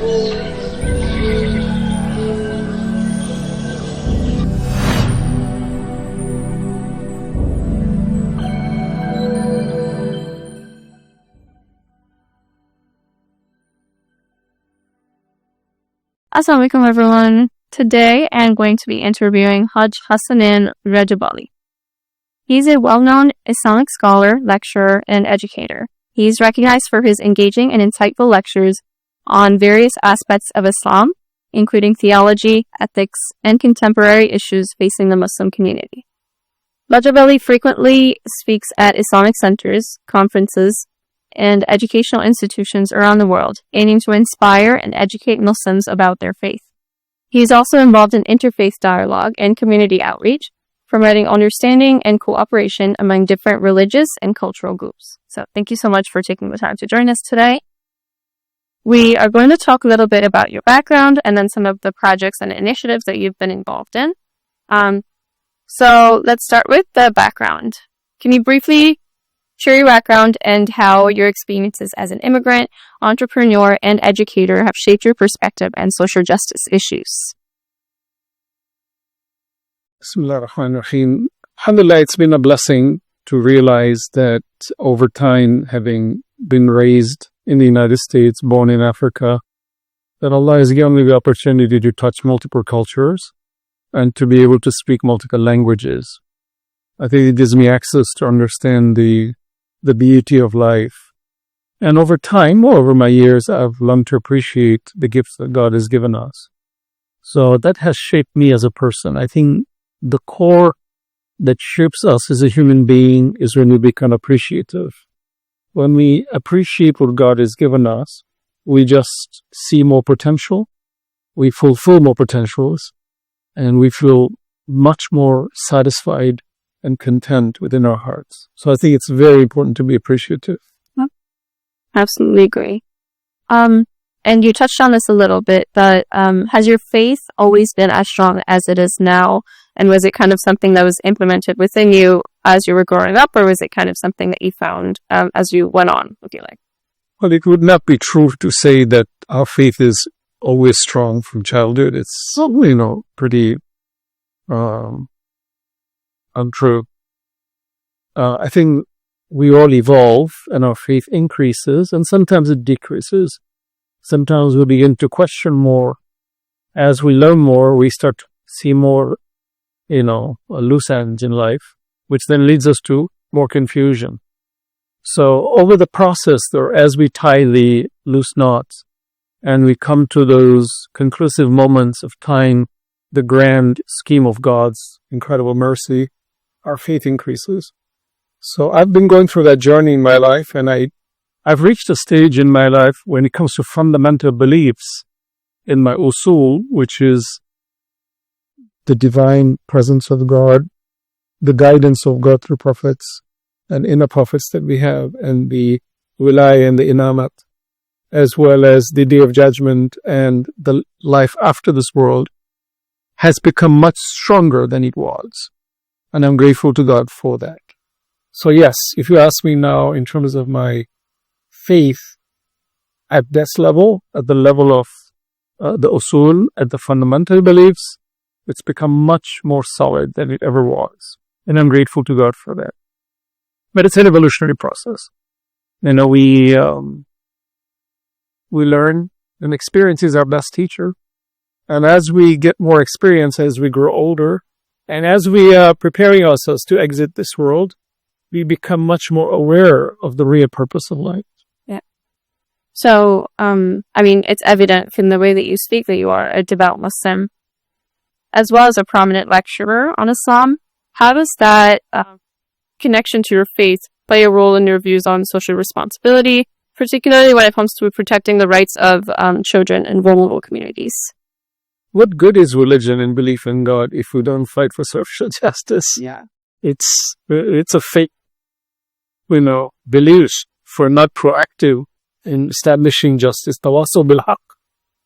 Assalamu alaikum everyone. Today I'm going to be interviewing Hajj Hassanain Rajabali. He's a well-known Islamic scholar, lecturer, and educator. He's recognized for his engaging and insightful lectures on various aspects of Islam, including theology, ethics, and contemporary issues facing the Muslim community. Rajabali frequently speaks at Islamic centers, conferences, and educational institutions around the world, aiming to inspire and educate Muslims about their faith. He is also involved in interfaith dialogue and community outreach, promoting understanding and cooperation among different religious and cultural groups. So thank you so much for taking the time to join us today. We are going to talk a little bit about your background and then some of the projects and initiatives that you've been involved in. So let's start with the background. Can you briefly share your background and how your experiences as an immigrant, entrepreneur, and educator have shaped your perspective on social justice issues? Bismillah ar-Rahman ar-Rahim. Alhamdulillah, it's been a blessing to realize that over time, having been raised in the United States, born in Africa, that Allah has given me the opportunity to touch multiple cultures and to be able to speak multiple languages. I think it gives me access to understand the beauty of life. And over time, over my years, I've learned to appreciate the gifts that God has given us. So that has shaped me as a person. I think the core that shapes us as a human being is when we become appreciative. When we appreciate what God has given us, we just see more potential, we fulfill more potentials, and we feel much more satisfied and content within our hearts. So I think it's very important to be appreciative. Absolutely agree. And you touched on this a little bit, but has your faith always been as strong as it is now? And was it kind of something that was implemented within you as you were growing up, or was it kind of something that you found as you went on with your life? Well, it would not be true to say that our faith is always strong from childhood. It's, pretty untrue. I think we all evolve and our faith increases and sometimes it decreases. Sometimes we begin to question more. As we learn more, we start to see more, loose ends in life, which then leads us to more confusion. So over the process, or as we tie the loose knots and we come to those conclusive moments of tying the grand scheme of God's incredible mercy, our faith increases. So I've been going through that journey in my life, and I've reached a stage in my life when it comes to fundamental beliefs in my usul, which is the divine presence of God, the guidance of God through prophets and inner prophets that we have, and the wilaya and the inamat, as well as the day of judgment and the life after this world, has become much stronger than it was. And I'm grateful to God for that. So yes, if you ask me now in terms of my faith at this level, at the level of the usul, at the fundamental beliefs, it's become much more solid than it ever was. And I'm grateful to God for that. But it's an evolutionary process. We learn, and experience is our best teacher. And as we get more experience, as we grow older, and as we are preparing ourselves to exit this world, we become much more aware of the real purpose of life. Yeah. So, it's evident from the way that you speak that you are a devout Muslim, as well as a prominent lecturer on Islam. How does that connection to your faith play a role in your views on social responsibility, particularly when it comes to protecting the rights of children in vulnerable communities? What good is religion and belief in God if we don't fight for social justice? Yeah. It's a fake, belief for not proactive in establishing justice. Tawasaw bil haqq,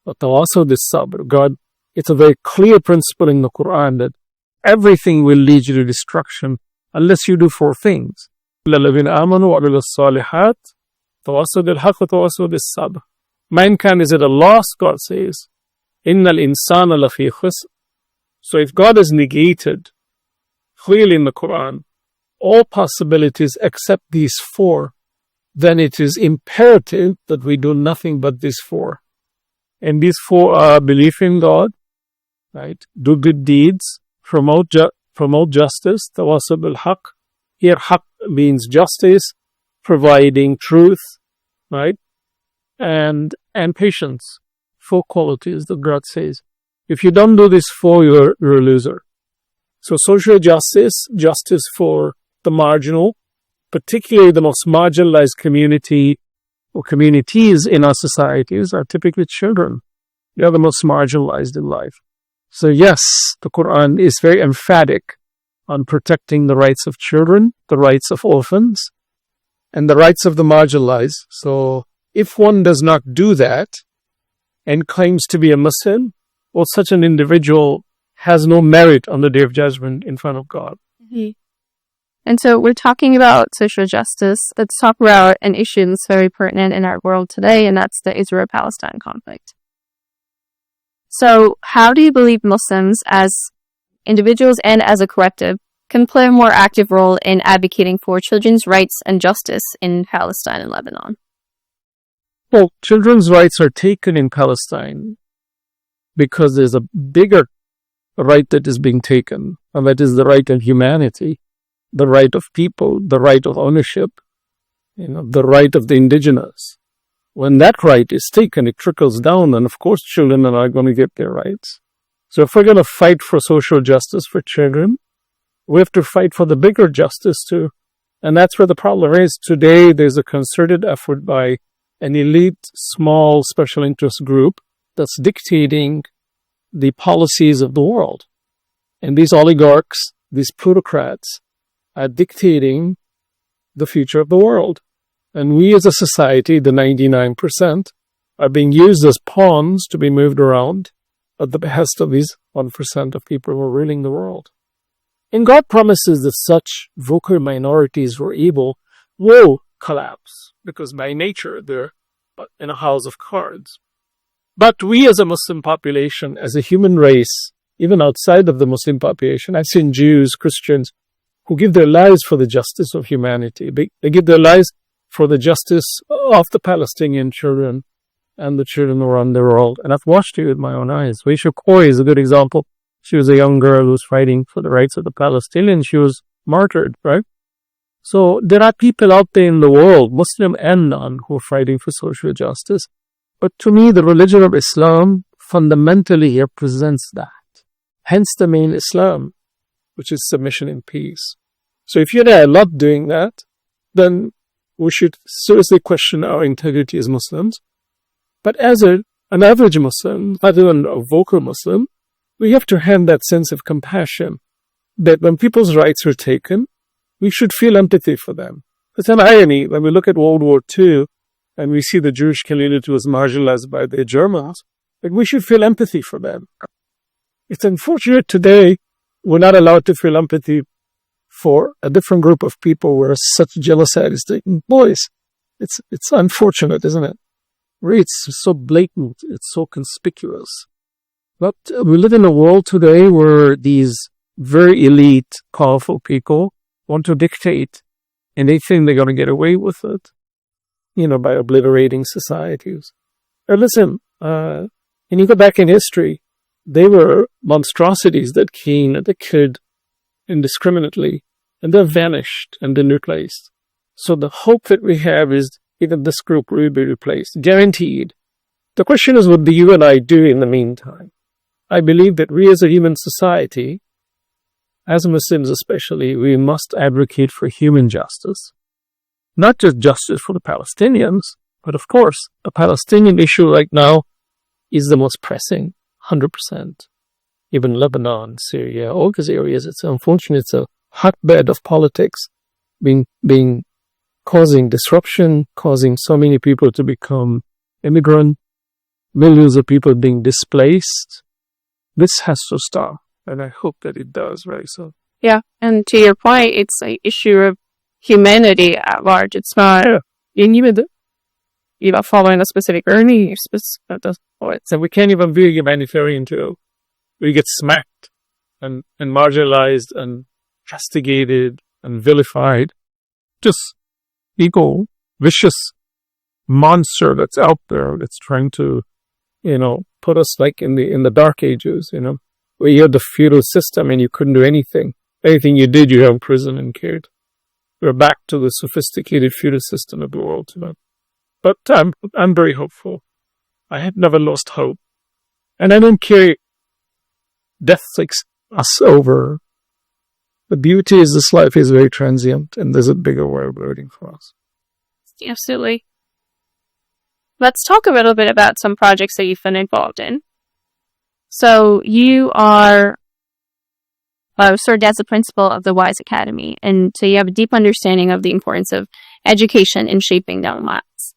or tawasaw bis sabr. God, it's a very clear principle in the Quran that everything will lead you to destruction unless you do four things. لَلَّذِينَ آمَنُوا وَعَمِلُوا الصَّالِحَاتِ تَوَاصَوْا بِالْحَقِّ وَتَوَاصَوْا بِالصَّبْرِ. Mankind is at a loss, God says. Innal insana lafi khusr. So if God has negated clearly in the Quran all possibilities except these four, then it is imperative that we do nothing but these four. And these four are belief in God, right? Do good deeds, promote justice, tawassul bil haqq. Here, haqq means justice, providing truth, right? And patience. Four qualities that God says. If you don't do this four, you're a loser. So social justice, justice for the marginal, particularly the most marginalized community or communities in our societies are typically children. They are the most marginalized in life. So yes, the Quran is very emphatic on protecting the rights of children, the rights of orphans, and the rights of the marginalized. So if one does not do that and claims to be a Muslim, well, such an individual has no merit on the Day of Judgment in front of God. Mm-hmm. And so we're talking about social justice. Let's talk about an issue that's very pertinent in our world today, and that's the Israel-Palestine conflict. So how do you believe Muslims as individuals and as a collective can play a more active role in advocating for children's rights and justice in Palestine and Lebanon? Well, children's rights are taken in Palestine because there's a bigger right that is being taken, and that is the right of humanity, the right of people, the right of ownership, the right of the indigenous. When that right is taken, it trickles down, and of course children are not going to get their rights. So if we're going to fight for social justice for children, we have to fight for the bigger justice too. And that's where the problem is. Today, there's a concerted effort by an elite, small, special interest group that's dictating the policies of the world. And these oligarchs, these plutocrats, are dictating the future of the world. And we as a society, the 99%, are being used as pawns to be moved around at the behest of these 1% of people who are ruling the world. And God promises that such vocal minorities will collapse, because by nature they're in a house of cards. But we as a Muslim population, as a human race, even outside of the Muslim population, I've seen Jews, Christians, who give their lives for the justice of humanity. They give their lives for the justice of the Palestinian children and the children around the world. And I've watched it with my own eyes. Weisha Koi is a good example. She was a young girl who was fighting for the rights of the Palestinians. She was martyred, right? So there are people out there in the world, Muslim and non, who are fighting for social justice. But to me, the religion of Islam fundamentally represents that. Hence the main Islam, which is submission and peace. So if you and I are not doing that, then we should seriously question our integrity as Muslims. But as an average Muslim, other than a vocal Muslim, we have to have that sense of compassion that when people's rights are taken, we should feel empathy for them. It's an irony when we look at World War II and we see the Jewish community was marginalized by the Germans, that we should feel empathy for them. It's unfortunate today we're not allowed to feel empathy for a different group of people where such genocide is taking place. It's unfortunate, isn't it? Really, it's so blatant, it's so conspicuous. But we live in a world today where these very elite, powerful people want to dictate, and they think they're going to get away with it, by obliterating societies. Or listen, and you go back in history, they were monstrosities that killed indiscriminately, and they're vanished and then replaced. So the hope that we have is even this group will be replaced, guaranteed. The question is, what do you and I do in the meantime? I believe that we as a human society, as Muslims especially, we must advocate for human justice. Not just justice for the Palestinians, but of course, the Palestinian issue right now is the most pressing, 100%. Even Lebanon, Syria, all these areas, it's unfortunate, it's a hotbed of politics causing disruption, causing so many people to become immigrant, millions of people being displaced. This has to stop, and I hope that it does very soon. Yeah, and to your point, it's an issue of humanity at large. It's not... Yeah. following a specific journey. So we can't even be a humanitarian too. We get smacked and marginalized and castigated and vilified. Just ego, vicious monster that's out there that's trying to, put us like in the dark ages, where you had the feudal system and you couldn't do anything. Anything you did, you have prison and killed. We're back to the sophisticated feudal system of the world, But I'm very hopeful. I have never lost hope. And I don't care. Death takes us over. The beauty is this life is very transient and there's a bigger world waiting for us. Absolutely. Let's talk a little bit about some projects that you've been involved in. So you are served as the principal of the WISE Academy, and so you have a deep understanding of the importance of education in shaping young lives.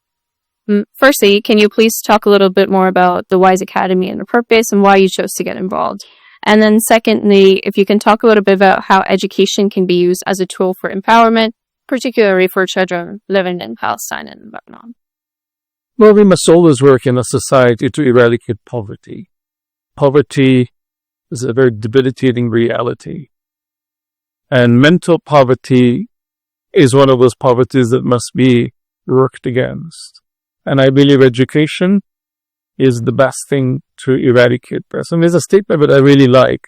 Firstly, can you please talk a little bit more about the WISE Academy and the purpose and why you chose to get involved? And then secondly, if you can talk a little bit about how education can be used as a tool for empowerment, particularly for children living in Palestine and Lebanon. Well, we must always work in a society to eradicate poverty. Poverty is a very debilitating reality. And mental poverty is one of those poverties that must be worked against. And I believe education is the best thing to eradicate this. And there's a statement that I really like,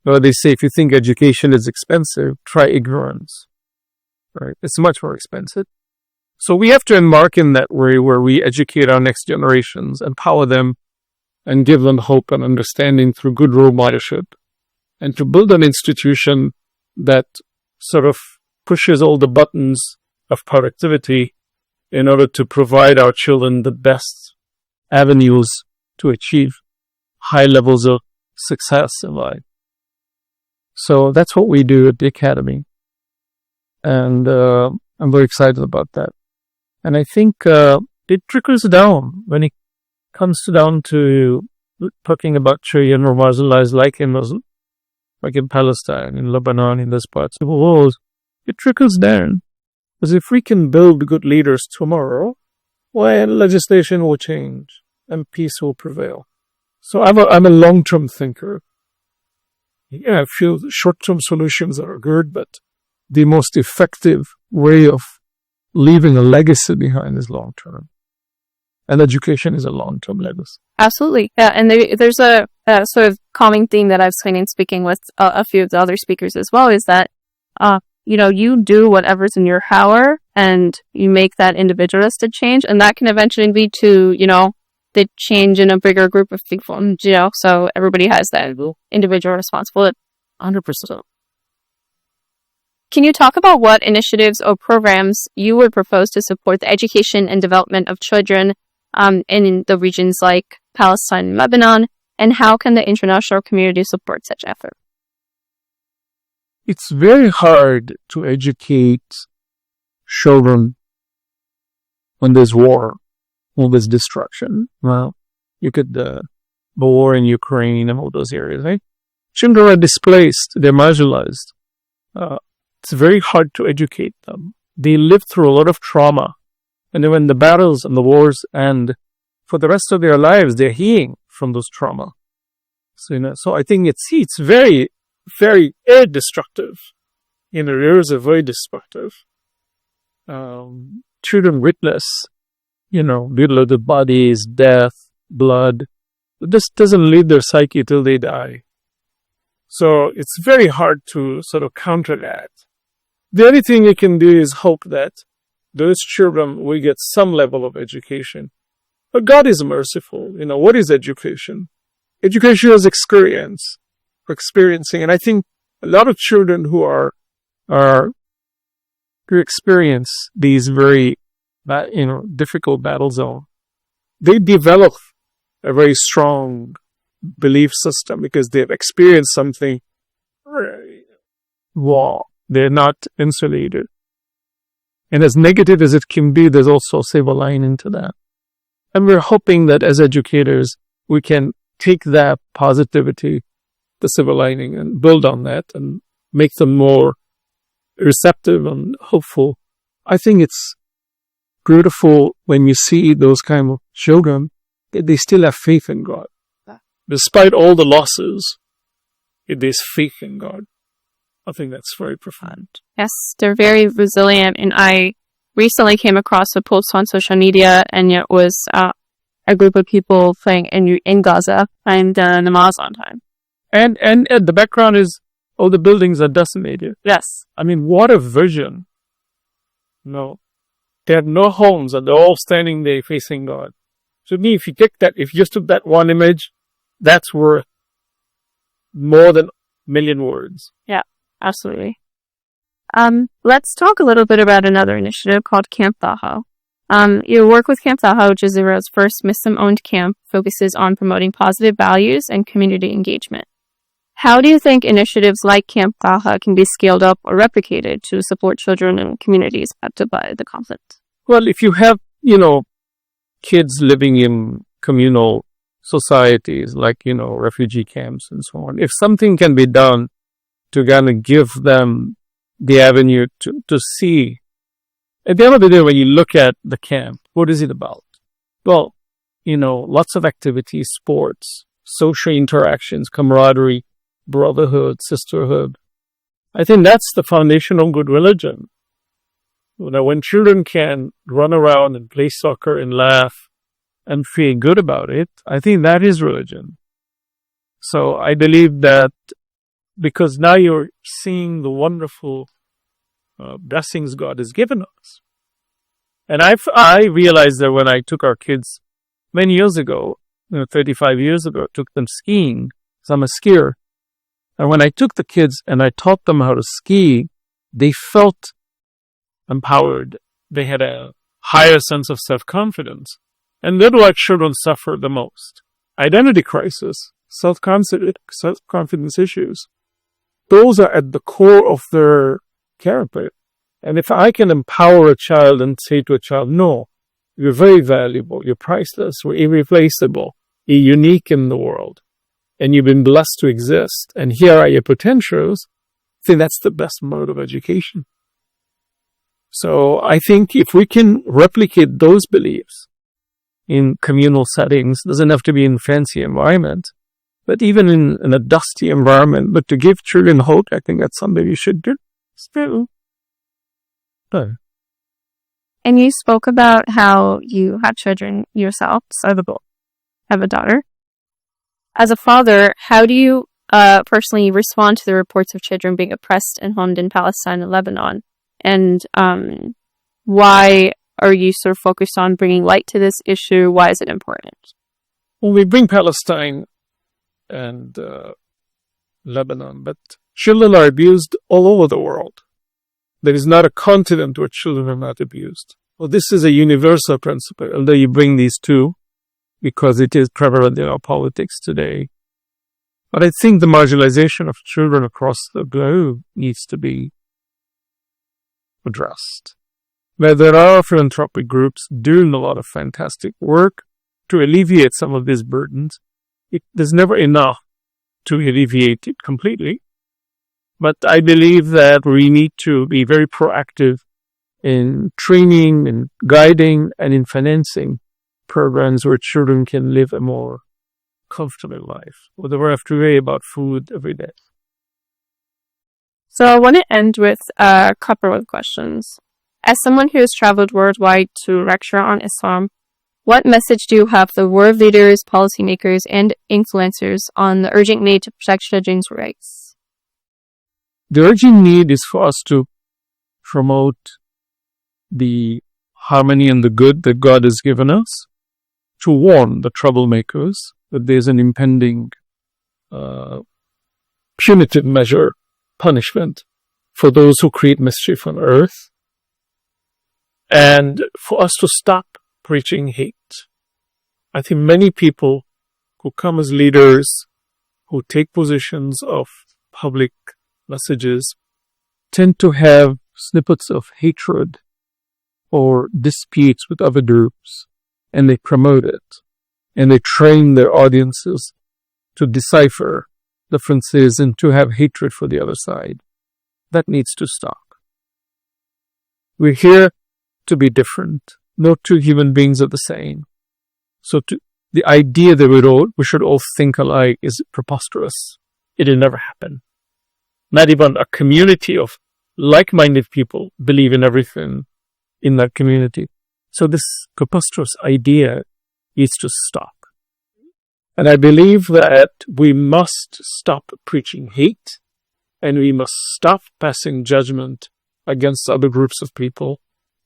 where they say, if you think education is expensive, try ignorance. Right? It's much more expensive. So we have to embark in that way where we educate our next generations, empower them, and give them hope and understanding through good role leadership, and to build an institution that sort of pushes all the buttons of productivity in order to provide our children the best avenues to achieve high levels of success in life. So that's what we do at the Academy. And I'm very excited about that. And I think it trickles down when it comes down to talking about children who are marginalized like in Palestine, in Lebanon, in those parts of the world. It trickles down. Because if we can build good leaders tomorrow, well, legislation will change and peace will prevail. So I'm a long-term thinker. Yeah, I feel short-term solutions are good, but the most effective way of leaving a legacy behind is long-term. And education is a long-term legacy. Absolutely. Yeah, and there's a sort of common theme that I've seen in speaking with a few of the other speakers as well, is that, you do whatever's in your power and you make that individualistic change, and that can eventually lead to, the change in a bigger group of people, so everybody has that individual responsibility. 100%. Can you talk about what initiatives or programs you would propose to support the education and development of children in the regions like Palestine and Lebanon, and how can the international community support such effort? It's very hard to educate children when there's war, when there's destruction. Well, you could the war in Ukraine and all those areas, right? Children are displaced, they're marginalized. It's very hard to educate them. They live through a lot of trauma. And then when the battles and the wars end, for the rest of their lives, they're healing from those trauma. So I think it's very, very destructive. Wars are very destructive. Children witness, mutilated bodies, death, blood. This doesn't leave their psyche till they die. So it's very hard to sort of counter that. The only thing you can do is hope that those children will get some level of education. But God is merciful. What is education? Education is experiencing. And I think a lot of children who experience these very, difficult battle zones, they develop a very strong belief system because they've experienced something. Wow. They're not insulated. And as negative as it can be, there's also a silver lining to that. And we're hoping that as educators, we can take that positivity, the silver lining, and build on that and make them more receptive and hopeful. I think it's beautiful when you see those kind of children, they still have faith in God. Despite all the losses, there's faith in God. I think that's very profound. Yes, they're very resilient. And I recently came across a post on social media, and it was a group of people playing in Gaza, praying the namaz on time. And the background is all the buildings are decimated. Yes. I mean, what a vision. No. They had no homes and they're all standing there facing God. To me, if you just took that one image, that's worth more than a million words. Yeah, absolutely. Let's talk a little bit about another initiative called Camp Taha. Your work with Camp Taha, which is Israel's first Muslim-owned camp, focuses on promoting positive values and community engagement. How do you think initiatives like Camp Taha can be scaled up or replicated to support children and communities affected by the conflict? Well, if you have, kids living in communal societies like, refugee camps and so on, if something can be done to kind of give them the avenue to see, at the end of the day, when you look at the camp, what is it about? Well, lots of activities, sports, social interactions, camaraderie, brotherhood, sisterhood. I think that's the foundation of good religion. When children can run around and play soccer and laugh and feel good about it, I think that is religion. So I believe that because now you're seeing the wonderful blessings God has given us. And I realized that when I took our kids many years ago, 35 years ago, took them skiing, because I'm a skier. And when I took the kids and I taught them how to ski, they felt empowered. They had a higher sense of self-confidence. And that's why children suffer the most. Identity crisis, self-confidence issues. Those are at the core of their character. And if I can empower a child and say to a child, no, you're very valuable, you're priceless, you're irreplaceable, you're unique in the world, and you've been blessed to exist, and here are your potentials, I think that's the best mode of education. So I think if we can replicate those beliefs in communal settings, doesn't have to be in fancy environment, but even in a dusty environment, but to give children hope, I think that's something you should do. Still. And you spoke about how you have children yourself. So I have a daughter. As a father, how do you personally respond to the reports of children being oppressed and harmed in Palestine and Lebanon? And why are you sort of focused on bringing light to this issue? Why is it important? Well, we bring Palestine and Lebanon, but children are abused all over the world. There is not a continent where children are not abused. Well, this is a universal principle, although you bring these two, because it is prevalent in our politics today. But I think the marginalization of children across the globe needs to be addressed. Where there are philanthropic groups doing a lot of fantastic work to alleviate some of these burdens, there's never enough to alleviate it completely. But I believe that we need to be very proactive in training and guiding and in financing programs where children can live a more comfortable life, where they don't have to worry about food every day. So I want to end with a couple of questions. As someone who has traveled worldwide to lecture on Islam, what message do you have for world leaders, policymakers, and influencers on the urgent need to protect children's rights? The urgent need is for us to promote the harmony and the good that God has given us, to warn the troublemakers that there's an impending punitive measure, punishment for those who create mischief on earth, and for us to stop preaching hate. I think many people who come as leaders, who take positions of public messages, tend to have snippets of hatred or disputes with other groups, and they promote it, and they train their audiences to decipher differences and to have hatred for the other side. That needs to stop. We're here to be different. No two human beings are the same. So the idea that we should all think alike is preposterous. It'll never happen. Not even a community of like-minded people believe in everything in that community. So this preposterous idea needs to stop. And I believe that we must stop preaching hate, and we must stop passing judgment against other groups of people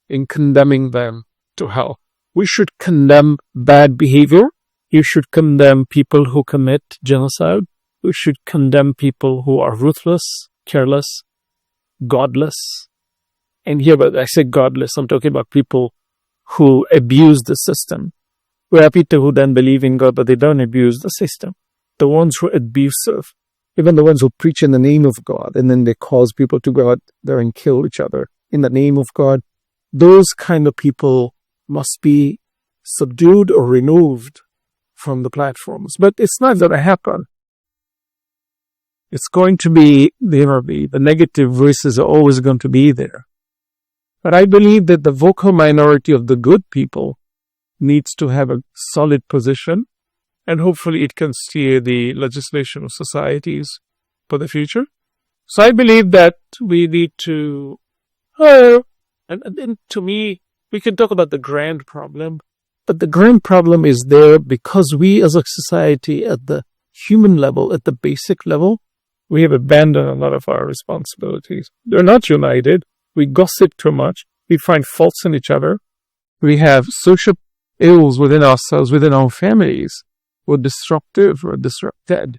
in condemning them to hell. We should condemn bad behavior. You should condemn people who commit genocide. We should condemn people who are ruthless, careless, godless. And here, when I say godless, I'm talking about people who abuse the system. We have people who then believe in God, but they don't abuse the system. The ones who are abusive, even the ones who preach in the name of God, and then they cause people to go out there and kill each other in the name of God, those kind of people must be subdued or removed from the platforms. But it's not going to happen. It's going to be, the negative voices are always going to be there. But I believe that the vocal minority of the good people needs to have a solid position, and hopefully it can steer the legislation of societies for the future. So I believe that we need to, and then to me, we can talk about the grand problem, but the grand problem is there because we as a society at the human level, at the basic level, we have abandoned a lot of our responsibilities. They're not united. We gossip too much. We find faults in each other. We have social ills within ourselves, within our families. We're destructive, we're disrupted.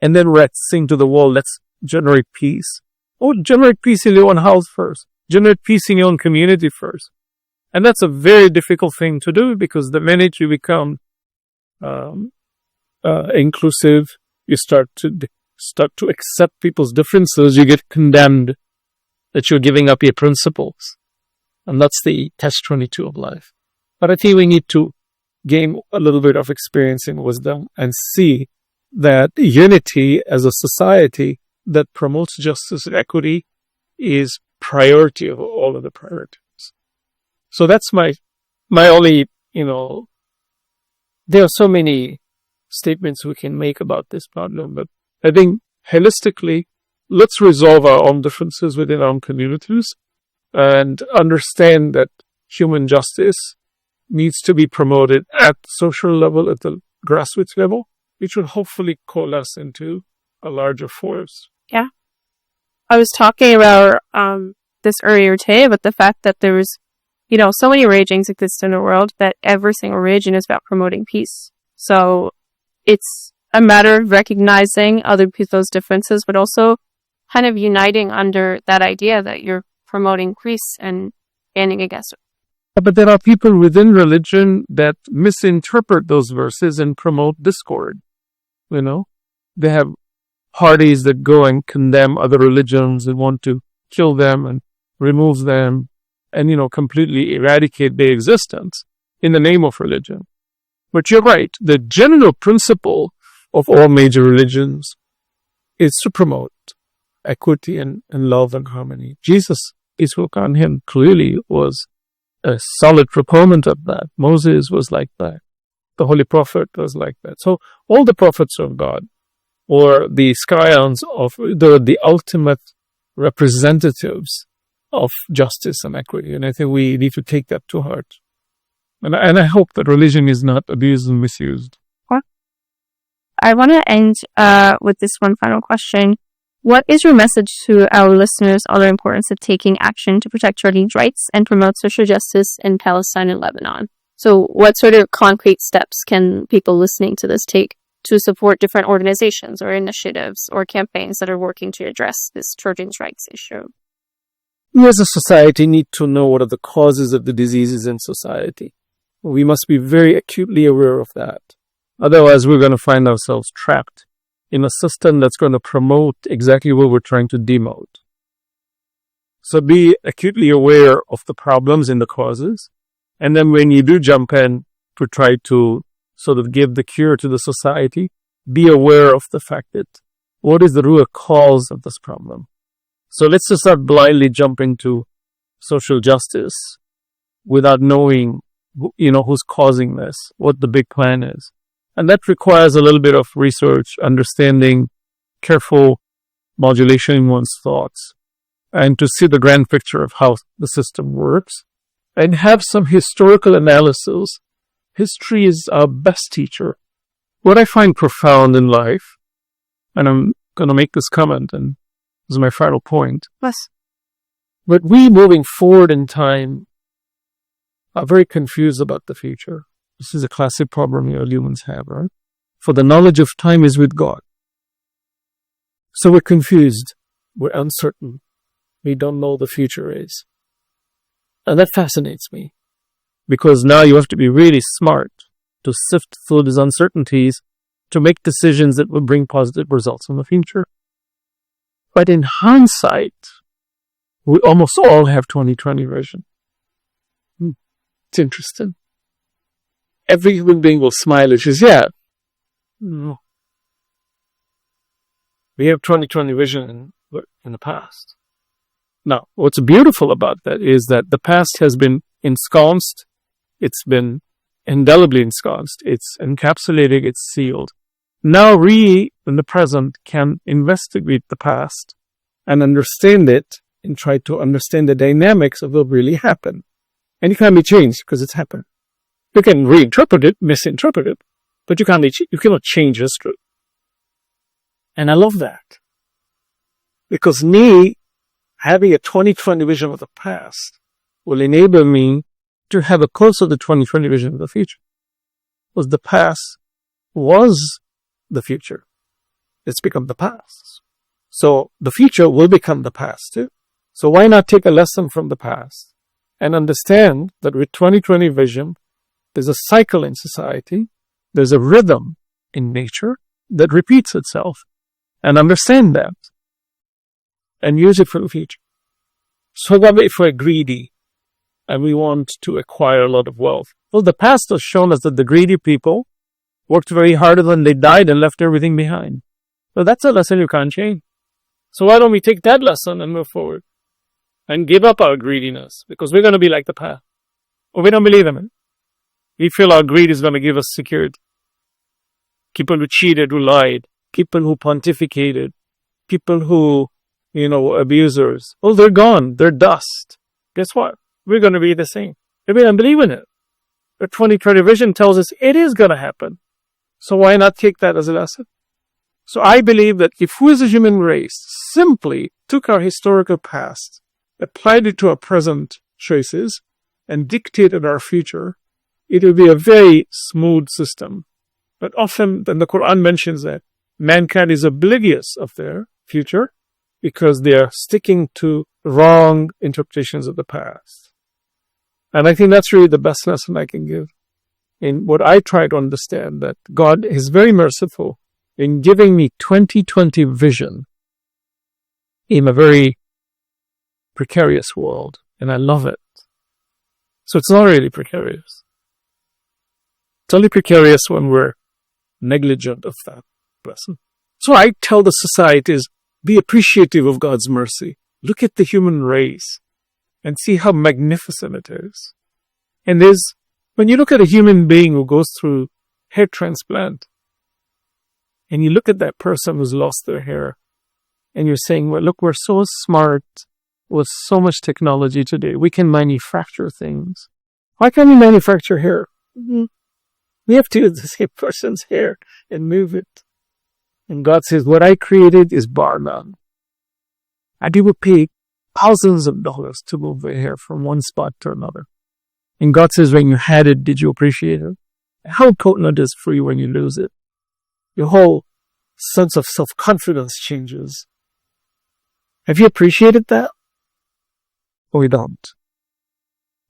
And then we're saying to the world, let's generate peace. Oh, generate peace in your own house first. Generate peace in your own community first. And that's a very difficult thing to do, because the minute you become inclusive, you start to accept people's differences, you get condemned that you're giving up your principles. And that's the catch-22 of life. But I think we need to gain a little bit of experience and wisdom and see that unity as a society that promotes justice and equity is priority of all of the priorities. So that's my only, there are so many statements we can make about this problem, but I think holistically, let's resolve our own differences within our own communities and understand that human justice needs to be promoted at the social level, at the grassroots level, which will hopefully coalesce into a larger force. Yeah. I was talking about this earlier today, about the fact that there was, so many religions exist in the world that every single religion is about promoting peace. So it's a matter of recognizing other people's differences, but also kind of uniting under that idea that you're promoting peace and standing against it. But there are people within religion that misinterpret those verses and promote discord. They have parties that go and condemn other religions and want to kill them and remove them and, completely eradicate their existence in the name of religion. But you're right. The general principle of all major religions is to promote equity and love and harmony. Jesus, peace be upon him, clearly was a solid proponent of that. Moses was like that. The Holy Prophet was like that. So all the prophets of God, or the scions of the ultimate representatives of justice and equity. And I think we need to take that to heart. And I hope that religion is not abused and misused. I want to end with this one final question. What is your message to our listeners on the importance of taking action to protect children's rights and promote social justice in Palestine and Lebanon? So what sort of concrete steps can people listening to this take to support different organizations or initiatives or campaigns that are working to address this children's rights issue? We as a society need to know what are the causes of the diseases in society. We must be very acutely aware of that. Otherwise, we're going to find ourselves trapped in a system that's going to promote exactly what we're trying to demote. So be acutely aware of the problems and the causes. And then when you do jump in to try to sort of give the cure to the society, be aware of the fact that what is the root cause of this problem. So let's just not blindly jump into social justice without knowing, who's causing this, what the big plan is. And that requires a little bit of research, understanding, careful modulation in one's thoughts, and to see the grand picture of how the system works, and have some historical analysis. History is our best teacher. What I find profound in life, and I'm going to make this comment, and this is my final point. Yes. But we moving forward in time are very confused about the future. This is a classic problem all humans have, right? For the knowledge of time is with God. So we're confused. We're uncertain. We don't know the future is. And that fascinates me. Because now you have to be really smart to sift through these uncertainties to make decisions that will bring positive results in the future. But in hindsight, we almost all have 20/20 vision. It's interesting. Every human being will smile and says, yeah, we have 20/20 vision in the past. Now, what's beautiful about that is that the past has been ensconced. It's been indelibly ensconced. It's encapsulated. It's sealed. Now we, in the present, can investigate the past and understand it and try to understand the dynamics of what really happened. And it can't be changed because it's happened. You can reinterpret it, misinterpret it, but you cannot change history. And I love that. Because me having a 20/20 vision of the past will enable me to have a closer to 20/20 vision of the future. Because the past was the future. It's become the past. So the future will become the past too. So why not take a lesson from the past and understand that with 20/20 vision, there's a cycle in society, there's a rhythm in nature that repeats itself, and understand that and use it for the future. So if we're greedy and we want to acquire a lot of wealth, well, the past has shown us that the greedy people worked very hard and then they died and left everything behind. So that's a lesson you can't change. So why don't we take that lesson and move forward and give up our greediness, because we're going to be like the past. Or we don't believe in it. We feel our greed is going to give us security. People who cheated, who lied, people who pontificated, people who, abusers. Oh, they're gone. They're dust. Guess what? We're going to be the same. If we don't believe in it. But 20/20 vision tells us it is going to happen. So why not take that as a lesson? So I believe that if we as a human race simply took our historical past, applied it to our present choices, and dictated our future, it will be a very smooth system. But often, then the Quran mentions that mankind is oblivious of their future because they are sticking to wrong interpretations of the past. And I think that's really the best lesson I can give. In what I try to understand, that God is very merciful in giving me 20/20 vision in a very precarious world, and I love it. So it's not really precarious. It's only precarious when we're negligent of that lesson. So I tell the societies, be appreciative of God's mercy. Look at the human race and see how magnificent it is. And when you look at a human being who goes through hair transplant, and you look at that person who's lost their hair, and you're saying, well, look, we're so smart with so much technology today. We can manufacture things. Why can't we manufacture hair? We have to use the same person's hair and move it. And God says, what I created is bar none. And you would pay thousands of dollars to move the hair from one spot to another. And God says, when you had it, did you appreciate it? How important it is for you when you lose it. Your whole sense of self-confidence changes. Have you appreciated that? Or we don't.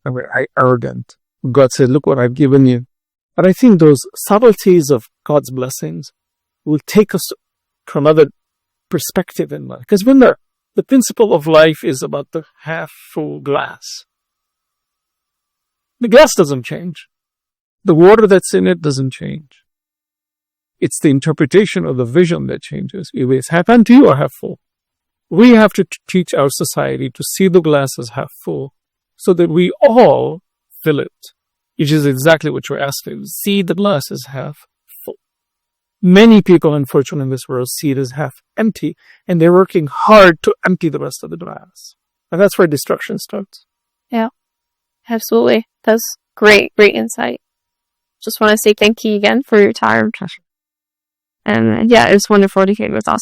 And we're arrogant. God said, look what I've given you. But I think those subtleties of God's blessings will take us to another perspective in life. Because when the principle of life is about the half-full glass. The glass doesn't change. The water that's in it doesn't change. It's the interpretation of the vision that changes. Either it's half empty or half full. We have to teach our society to see the glass as half full so that we all fill it, which is exactly what you're asking. See the glass as half full. Many people, unfortunately, in this world see it as half empty, and they're working hard to empty the rest of the glass. And that's where destruction starts. Yeah, absolutely. That's great insight. Just want to say thank you again for your time. And yeah, it was wonderful to hear with us.